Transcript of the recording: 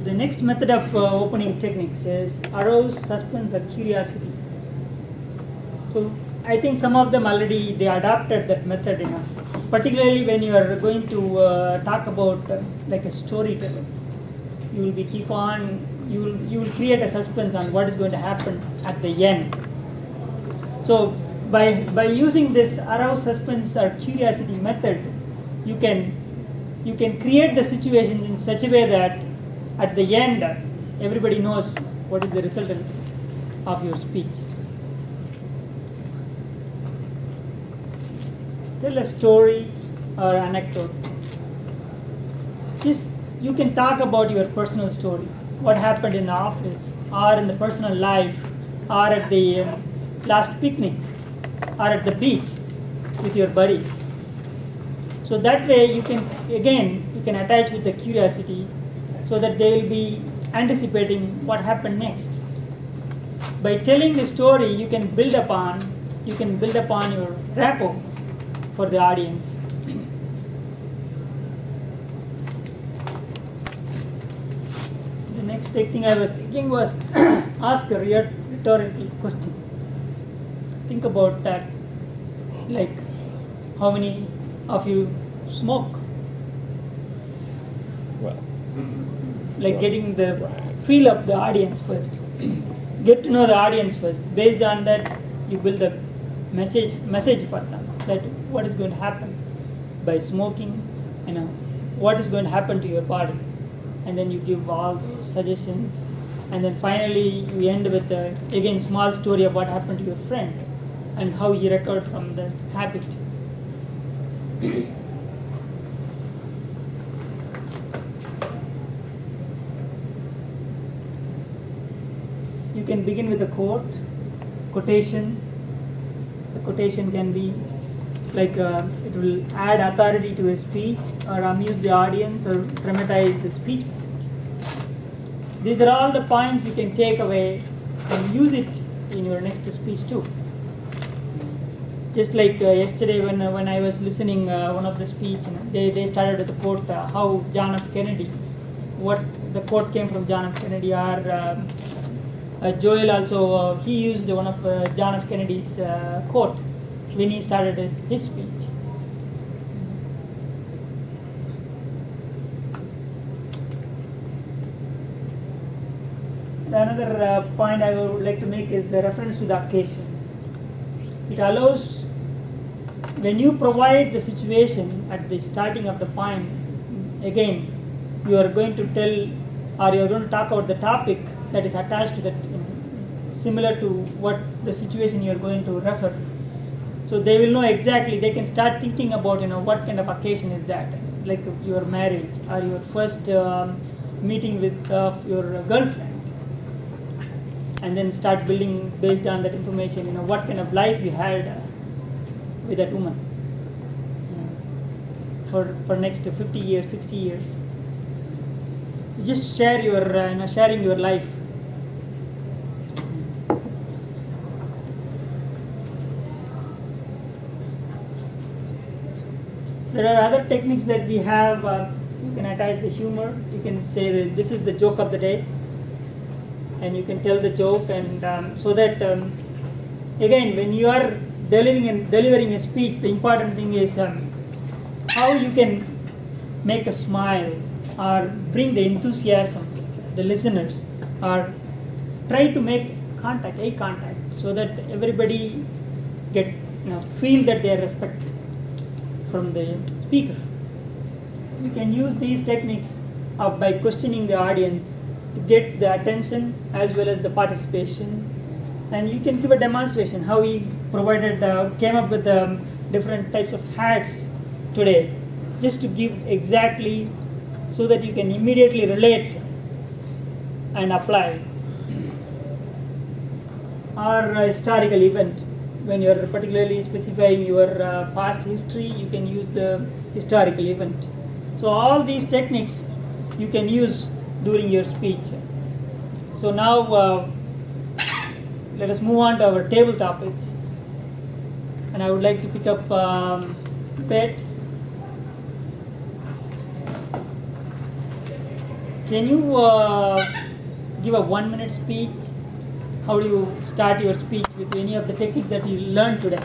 The next method of opening techniques is arouse suspense or curiosity. So I think some of them already they adopted that method, particularly when you are going to talk about like a storyteller. You will be keep on. You will create a suspense on what is going to happen at the end. So by using this arouse suspense or curiosity method, you can create the situation in such a way that at the end everybody knows what is the result of your speech. Tell a story or anecdote. Just you can talk about your personal story, what happened in the office or in the personal life or at the last picnic or at the beach with your buddies. So that way you can attach with the curiosity so that they will be anticipating what happened next. By telling the story you can build upon your rapport for the audience. The next technique I was thinking was ask a rhetorical question. Think about that, like how many of you smoke? Well, like getting the feel of the audience first. Get to know the audience first. Based on that, you build a message for them. That what is going to happen by smoking, what is going to happen to your body, and then you give all those suggestions, and then finally you end with again small story of what happened to your friend and how he recovered from the habit. You can begin with a quotation. The quotation can be like it will add authority to a speech or amuse the audience or dramatize the speech point. These are all the points you can take away and use it in your next speech too. Just like yesterday when I was listening one of the speech, they started with the quote how John F. Kennedy, what the quote came from John F. Kennedy, or Joel also he used one of John F. Kennedy's quote when he started his speech. Another point I would like to make is the reference to the occasion. It allows, when you provide the situation at the starting of the point, again you are going to tell or you are going to talk about the topic that is attached to that, similar to what the situation you are going to refer. So they will know exactly, they can start thinking about what kind of occasion is that, like your marriage or your first meeting with your girlfriend, and then start building based on that information, what kind of life you had with that woman for next 50 years, 60 years. So just share your sharing your life. There are other techniques that we have. You can attach the humor. You can say that this is the joke of the day, and you can tell the joke, and so that again, when you are delivering a speech, the important thing is how you can make a smile or bring the enthusiasm, the listeners, or try to make eye contact, so that everybody feel that they are respected from the speaker. You can use these techniques by questioning the audience to get the attention as well as the participation, and you can give a demonstration how he came up with different types of hats today, just to give exactly so that you can immediately relate and apply. Or a historical event, when you are particularly specifying your past history, you can use the historical event. So all these techniques you can use during your speech. So now let us move on to our table topics, and I would like to pick up Pet. Can you give a 1-minute speech? How do you start your speech with any of the technique that you learned today?